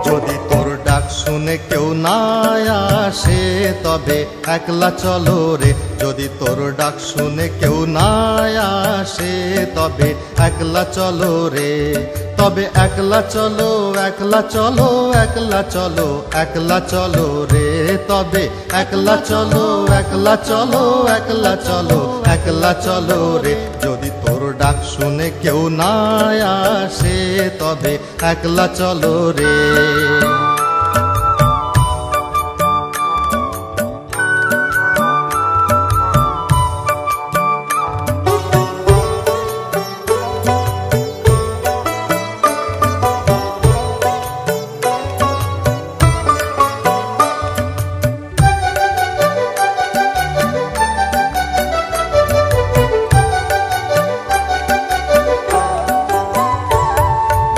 যদি তোর ডাক শুনে কেউ না আসে তবে একলা চলো রে। যদি তোর ডাক শুনে কেউ না আসে তবে একলা চলো রে। তবে একলা চলো, একলা চলো, একলা চলো, একলা চলো রে। তবে একলা চলো, একলা চলো, একলা চলো, একলা চলো রে। যদি তোর ডাক শুনে কেউ না আসে তবে একলা চলো রে।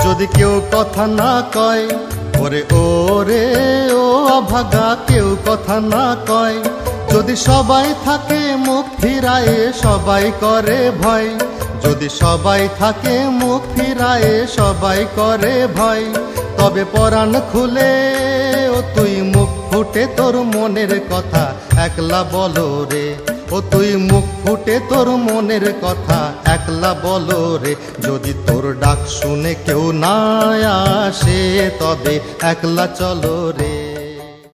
যদি কেউ কথা না কয় ওরে ওরে ও অভাগা, কেউ কথা না কয়। যদি সবাই থাকে মুখ ফিরায়ে সবাই করে ভয়। যদি সবাই থাকে মুখ ফিরায়ে সবাই করে ভয়। তবে পরাণ খুলে ও তুই মুখ ফুটে তোর মনের কথা একলা বলো রে। ও তুই মুখ ফুটে তোর মনের কথা একলা বলো রে। যদি তোর ডাক শুনে কেউ না আসে তবে একলা চলো রে।